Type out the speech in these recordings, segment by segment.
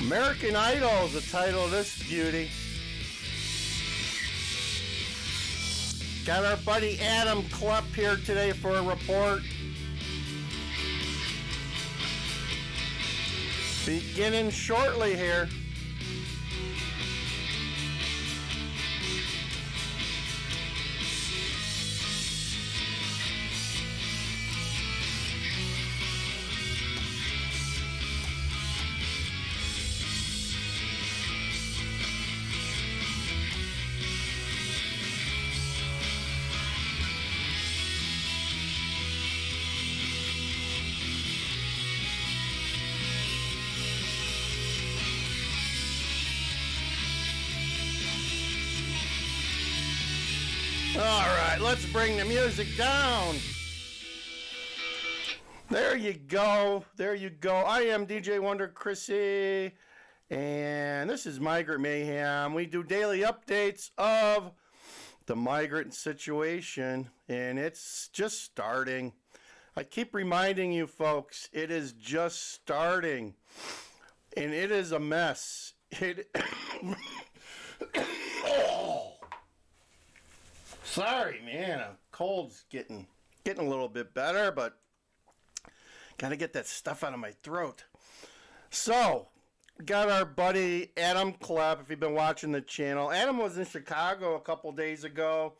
American Idol is the title of this beauty. Got our buddy Adam Klepp here today for a report. Beginning shortly here. Alright, let's bring the music down. There you go. There you go. I am DJ Wonder Chrissy, and this is Migrant Mayhem. We do daily updates of the migrant situation, and it's just starting. I keep reminding you folks, it is just starting, and it is a mess. Sorry, man. A cold's getting a little bit better, but gotta get that stuff out of my throat. So, got our buddy Adam Klepp. If you've been watching the channel, Adam was in Chicago a couple days ago.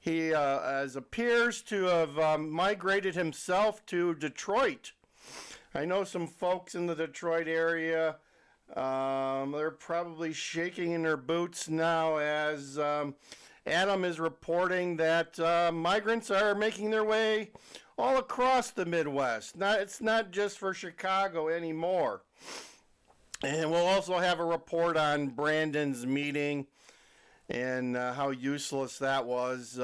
He appears to have migrated himself to Detroit. I know some folks in the Detroit area. They're probably shaking in their boots now as Adam is reporting that migrants are making their way all across the Midwest. It's not just for Chicago anymore. And we'll also have a report on Brandon's meeting and how useless that was.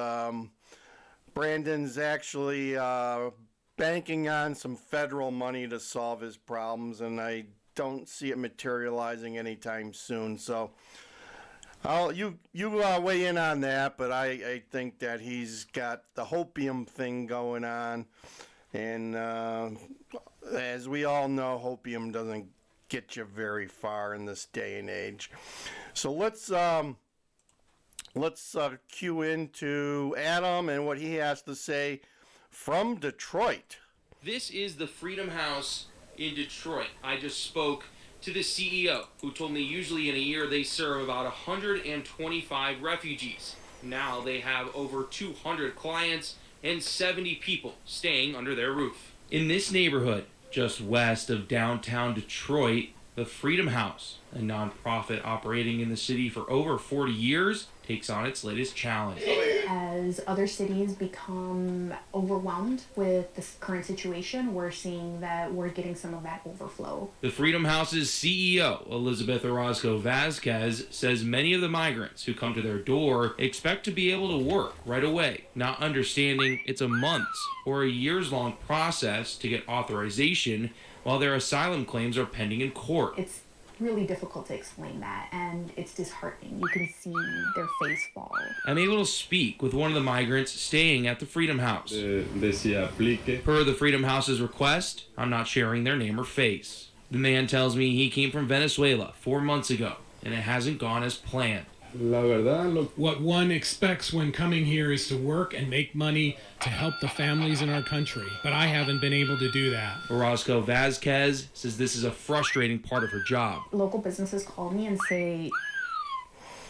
Brandon's actually banking on some federal money to solve his problems, and I don't see it materializing anytime soon. So you weigh in on that, but I think that he's got the hopium thing going on, and as we all know, hopium doesn't get you very far in this day and age. So let's cue into Adam and what he has to say from Detroit. This is the Freedom House in Detroit. I just spoke to the CEO, who told me usually in a year they serve about 125 refugees. Now they have over 200 clients and 70 people staying under their roof. In this neighborhood, just west of downtown Detroit, the Freedom House, a nonprofit operating in the city for over 40 years, takes on its latest challenge. As other cities become overwhelmed with this current situation, we're seeing that we're getting some of that overflow. The Freedom House's CEO, Elizabeth Orozco Vasquez, says many of the migrants who come to their door expect to be able to work right away, not understanding it's a month's or a years-long process to get authorization while their asylum claims are pending in court. It's really difficult to explain that, and it's disheartening. You can see their face fall. I'm able to speak with one of the migrants staying at the Freedom House. Per the Freedom House's request, I'm not sharing their name or face. The man tells me he came from Venezuela 4 months ago, and it hasn't gone as planned. What one expects when coming here is to work and make money to help the families in our country, but I haven't been able to do that. Orozco Vasquez says this is a frustrating part of her job. Local businesses call me and say,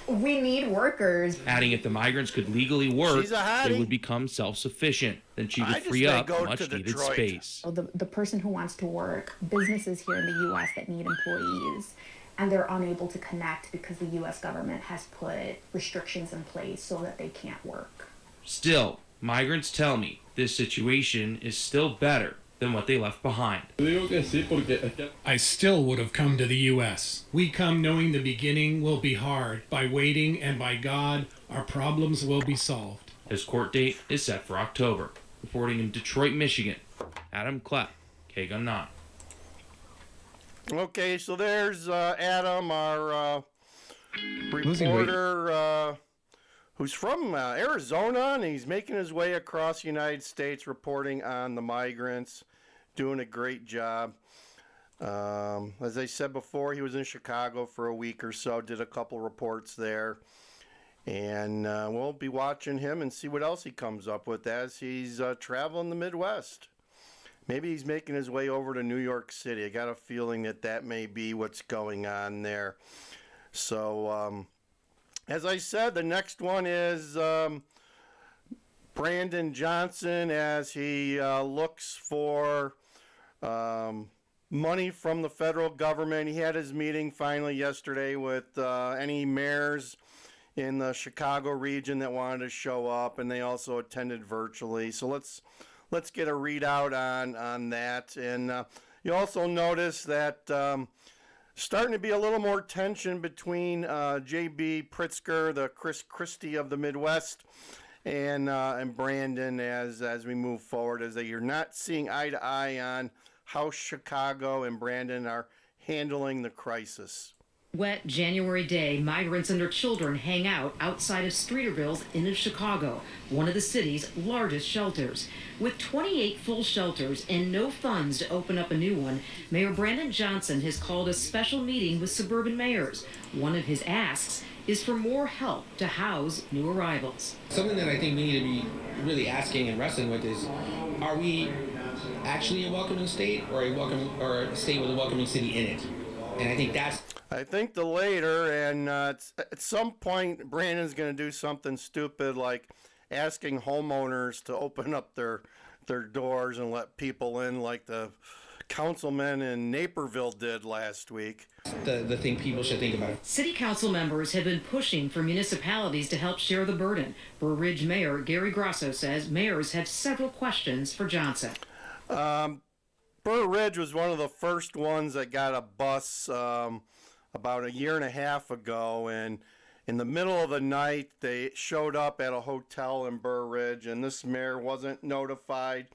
we need workers. Adding if the migrants could legally work, they would become self-sufficient. Then she would free up much-needed space. So the person who wants to work, businesses here in the U.S. that need employees, and they're unable to connect because the U.S. government has put restrictions in place so that they can't work. Still, migrants tell me this situation is still better than what they left behind. I still would have come to the U.S. We come knowing the beginning will be hard. By waiting and by God, our problems will be solved. His court date is set for October. Reporting in Detroit, Michigan, Adam Klepp, KGUN 9. Okay, so there's Adam, our reporter, who's from Arizona, and he's making his way across the United States reporting on the migrants, doing a great job. As I said before, he was in Chicago for a week or so, did a couple reports there. And we'll be watching him and see what else he comes up with as he's traveling the Midwest. Maybe he's making his way over to New York City. I got a feeling that that may be what's going on there. So, as I said, the next one is Brandon Johnson as he looks for money from the federal government. He had his meeting finally yesterday with any mayors in the Chicago region that wanted to show up, and they also attended virtually. So let's get a readout on that. And you also notice that starting to be a little more tension between J.B. Pritzker, the Chris Christie of the Midwest, and Brandon as we move forward, as you're not seeing eye to eye on how Chicago and Brandon are handling the crisis. Wet January day, migrants and their children hang out outside of Streeterville's Inn of Chicago, one of the city's largest shelters. With 28 full shelters and no funds to open up a new one, Mayor Brandon Johnson has called a special meeting with suburban mayors. One of his asks is for more help to house new arrivals. Something that I think we need to be really asking and wrestling with is, are we actually a welcoming state, or a state with a welcoming city in it? And I think the later, and at some point, Brandon's going to do something stupid like asking homeowners to open up their doors and let people in, like the councilman in Naperville did last week. The thing people should think about. City council members have been pushing for municipalities to help share the burden. Burr Ridge Mayor Gary Grasso says mayors have several questions for Johnson. Burr Ridge was one of the first ones that got a bus about a year and a half ago, and in the middle of the night they showed up at a hotel in Burr Ridge, and this mayor wasn't notified.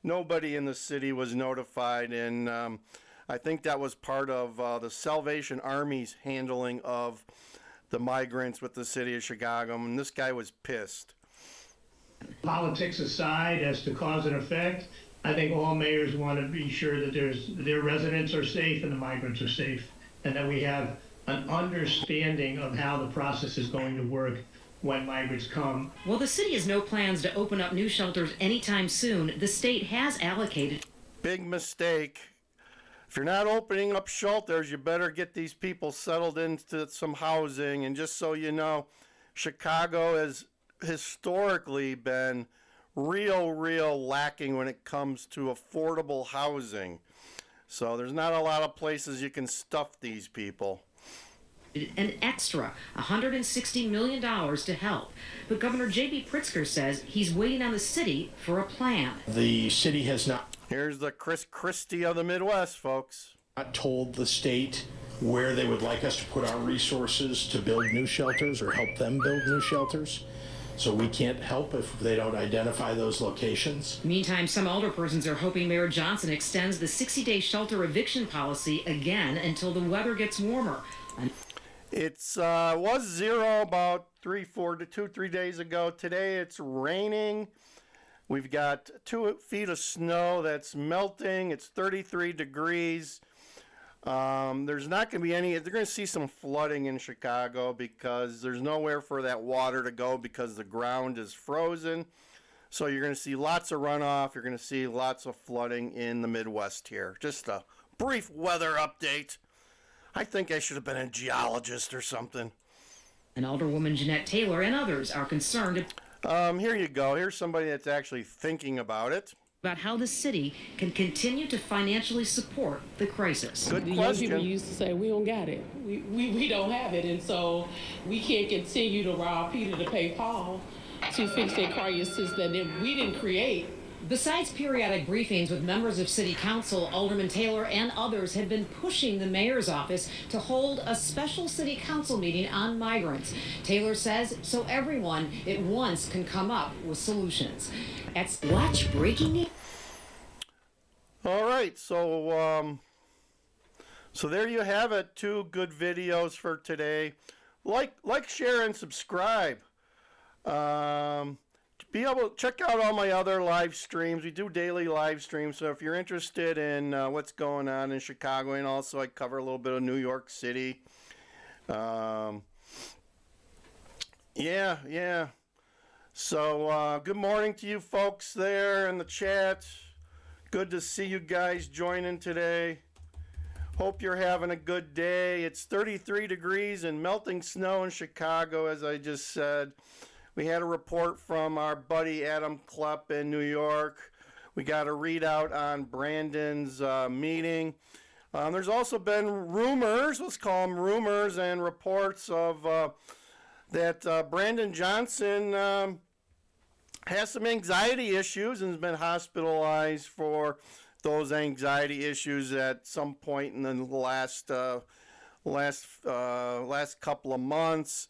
Nobody in the city was notified, and I think that was part of the Salvation Army's handling of the migrants with the city of Chicago, and this guy was pissed. Politics aside, as to cause and effect, I think all mayors want to be sure that their residents are safe and the migrants are safe, and that we have an understanding of how the process is going to work when migrants come. While the city has no plans to open up new shelters anytime soon, the state has allocated. Big mistake. If you're not opening up shelters, you better get these people settled into some housing. And just so you know, Chicago has historically been real lacking when it comes to affordable housing. So there's not a lot of places you can stuff these people. An extra $160 million to help. But Governor J.B. Pritzker says he's waiting on the city for a plan. The city has not. Here's the Chris Christie of the Midwest, folks. Not told the state where they would like us to put our resources to build new shelters or help them build new shelters. So we can't help if they don't identify those locations. Meantime, some alderpersons are hoping Mayor Johnson extends the 60-day shelter eviction policy again until the weather gets warmer. It was zero about 3 days ago. Today it's raining. We've got 2 feet of snow that's melting. It's 33 degrees. There's not going to be any, they're going to see some flooding in Chicago because there's nowhere for that water to go because the ground is frozen. So you're going to see lots of runoff. You're going to see lots of flooding in the Midwest here. Just a brief weather update. I think I should have been a geologist or something. And Alderwoman Jeanette Taylor and others are concerned. Here you go. Here's somebody that's actually thinking about it. About how the city can continue to financially support the crisis. Good the question. young people used to say, we don't got it. We don't have it. And so we can't continue to rob Peter to pay Paul to fix a crisis that we didn't create. Besides periodic briefings with members of City Council, Alderman Taylor and others have been pushing the mayor's office to hold a special City Council meeting on migrants. Taylor says so everyone at once can come up with solutions. Watch breaking news. All right, so there you have it. 2 good videos for today. Like, share, and subscribe. be able to check out all my other live streams. We do daily live streams, so if you're interested in what's going on in Chicago, and also I cover a little bit of New York City. Yeah. So good morning to you folks there in the chat. Good to see you guys joining today. Hope you're having a good day. It's 33 degrees and melting snow in Chicago, as I just said. We had a report from our buddy Adam Klepp in New York. We got a readout on Brandon's meeting. There's also been rumors, let's call them rumors, and reports of that Brandon Johnson has some anxiety issues and has been hospitalized for those anxiety issues at some point in the last couple of months.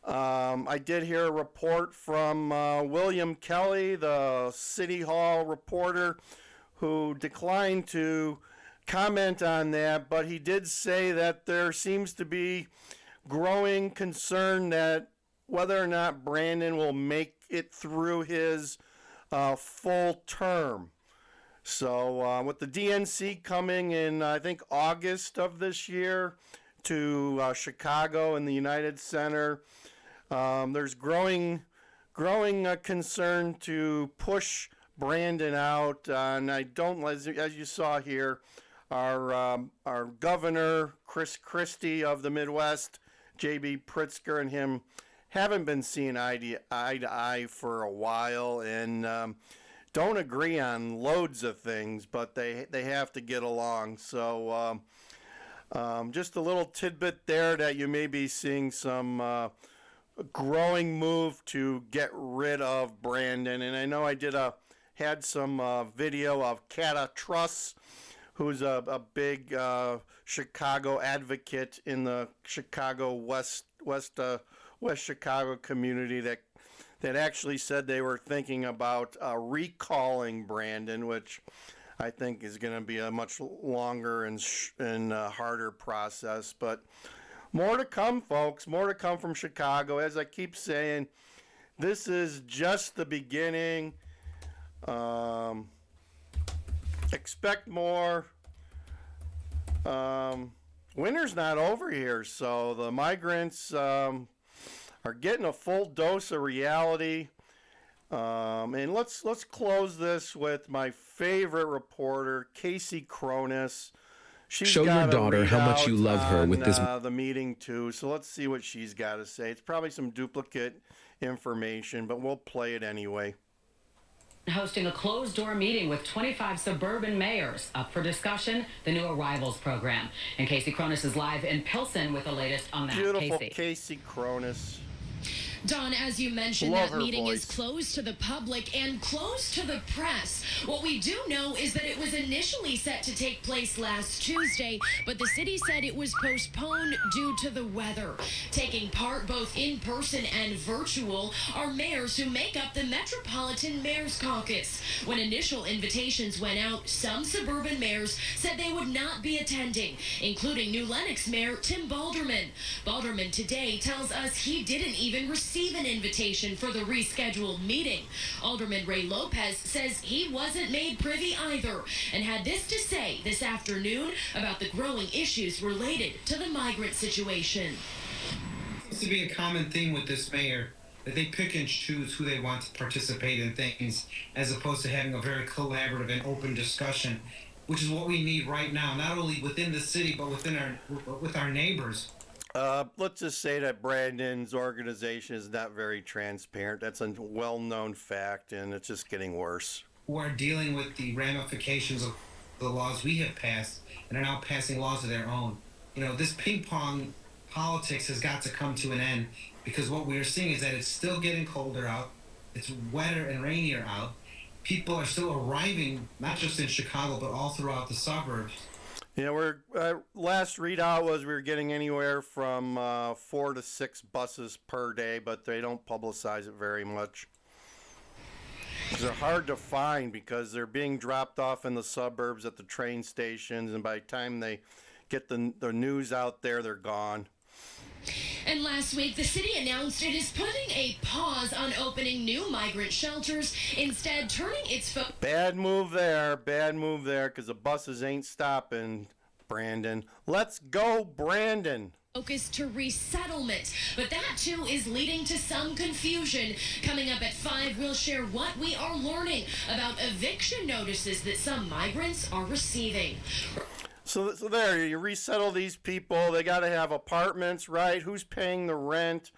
I did hear a report from William Kelly, the City Hall reporter, who declined to comment on that, but he did say that there seems to be growing concern that whether or not Brandon will make it through his full term. So with the DNC coming in, I think, August of this year to Chicago and the United Center, there's growing concern to push Brandon out. And I don't, as you saw here, our governor, Chris Christie of the Midwest, J.B. Pritzker, and him haven't been seeing eye to eye for a while, and don't agree on loads of things, but they have to get along. So just a little tidbit there that you may be seeing some growing move to get rid of Brandon. And I know I had some video of Kata Truss, who's a big Chicago advocate in the Chicago West Chicago community that actually said they were thinking about recalling Brandon, which I think is going to be a much longer and harder process. But more to come, folks. More to come from Chicago. As I keep saying, this is just the beginning. Expect more. Winter's not over here, so the migrants are getting a full dose of reality. And let's close this with my favorite reporter, Casey Cronus. Show your daughter how much you love her with this. The meeting too. So let's see what she's got to say. It's probably some duplicate information, but we'll play it anyway. Hosting a closed-door meeting with 25 suburban mayors up for discussion, the new Arrivals program. And Casey Cronus is live in Pilsen with the latest on that. Beautiful Casey Cronus. Don, as you mentioned, that meeting is closed to the public and closed to the press. What we do know is that it was initially set to take place last Tuesday, but the city said it was postponed due to the weather. Taking part both in person and virtual are mayors who make up the Metropolitan Mayor's Caucus. When initial invitations went out, some suburban mayors said they would not be attending, including New Lenox Mayor Tim Balderman. Balderman today tells us he didn't even receive an invitation for the rescheduled meeting. Alderman Ray Lopez says he wasn't made privy either and had this to say this afternoon about the growing issues related to the migrant situation. Seems to be a common theme with this mayor, that they pick and choose who they want to participate in things, as opposed to having a very collaborative and open discussion, which is what we need right now, not only within the city, but with our neighbors. Let's just say that Brandon's organization is not very transparent. That's a well-known fact, and it's just getting worse. Who are dealing with the ramifications of the laws we have passed and are now passing laws of their own. You know, this ping-pong politics has got to come to an end, because what we are seeing is that it's still getting colder out, it's wetter and rainier out. People are still arriving, not just in Chicago, but all throughout the suburbs. Yeah, we're last readout was we were getting anywhere from 4 to 6 buses per day, but they don't publicize it very much. They're hard to find because they're being dropped off in the suburbs at the train stations, and by the time they get the news out there, they're gone. And last week, the city announced it is putting a pause on opening new migrant shelters, instead turning its focus. Bad move there, because the buses ain't stopping, Brandon. Let's go, Brandon. Focus to resettlement, but that too is leading to some confusion. Coming up at 5, we'll share what we are learning about eviction notices that some migrants are receiving. So there, you resettle these people. They got to have apartments, right? Who's paying the rent?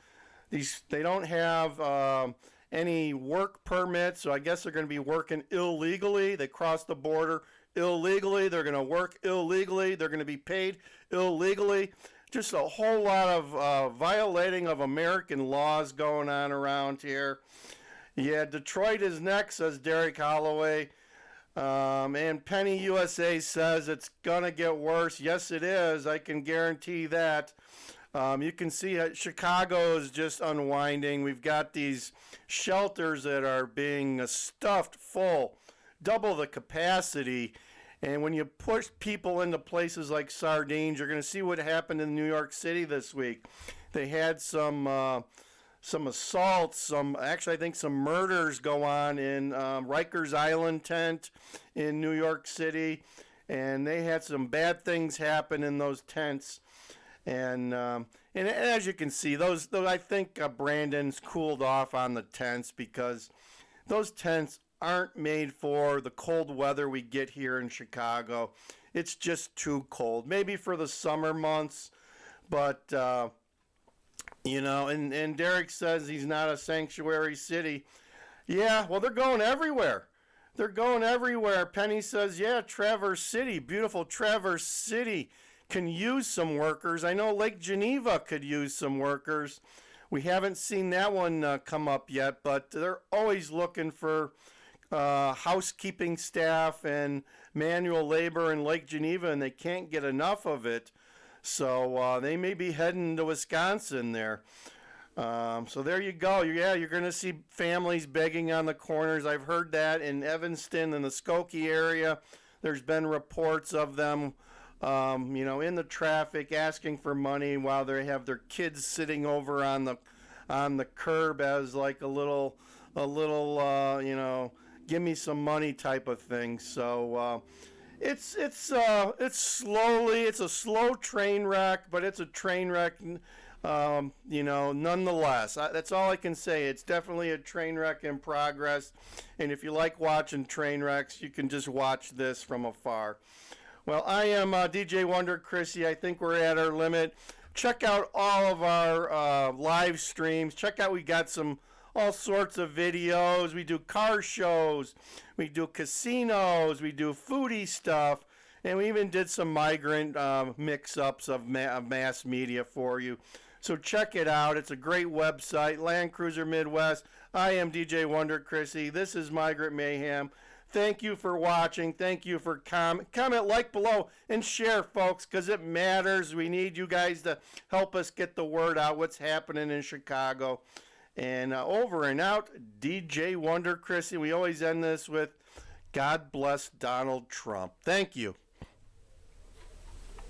They don't have any work permits, so I guess they're going to be working illegally. They crossed the border illegally. They're going to work illegally. They're going to be paid illegally. Just a whole lot of violating of American laws going on around here. Yeah, Detroit is next, says Derek Holloway. And Penny USA says it's going to get worse. Yes, it is. I can guarantee that. You can see Chicago is just unwinding. We've got these shelters that are being stuffed full, double the capacity. And when you push people into places like sardines, you're going to see what happened in New York City this week. They had some assaults, actually I think some murders go on in Rikers Island tent in New York City, and they had some bad things happen in those tents. And as you can see, those I think Brandon's cooled off on the tents, because those tents aren't made for the cold weather we get here in Chicago. It's just too cold. Maybe for the summer months, but and Derek says he's not a sanctuary city. Yeah, well, they're going everywhere. They're going everywhere. Penny says, yeah, Traverse City, beautiful Traverse City can use some workers. I know Lake Geneva could use some workers. We haven't seen that one come up yet, but they're always looking for housekeeping staff and manual labor in Lake Geneva, and they can't get enough of it. So they may be heading to Wisconsin there. So there you go. Yeah, you're going to see families begging on the corners. I've heard that in Evanston and the Skokie area. There's been reports of them, in the traffic asking for money while they have their kids sitting over on the curb as like a little, give me some money type of thing. So it's a slow train wreck, but it's a train wreck, nonetheless. That's all I can say. It's definitely a train wreck in progress. And if you like watching train wrecks, you can just watch this from afar. Well, I am DJ Wonder Chrissy. I think we're at our limit. Check out all of our live streams. Check out, we got all sorts of videos. We do car shows, we do casinos, we do foodie stuff, and we even did some migrant mix-ups of mass media for you. So check it out. It's a great website, Land Cruiser Midwest. I am DJ Wonder Chrissy. This is Migrant Mayhem. Thank you for watching. Thank you for comment, like below, and share, folks, because it matters. We need you guys to help us get the word out, what's happening in Chicago. And over and out, DJ Wonder Chrissy. We always end this with God bless Donald Trump. Thank you.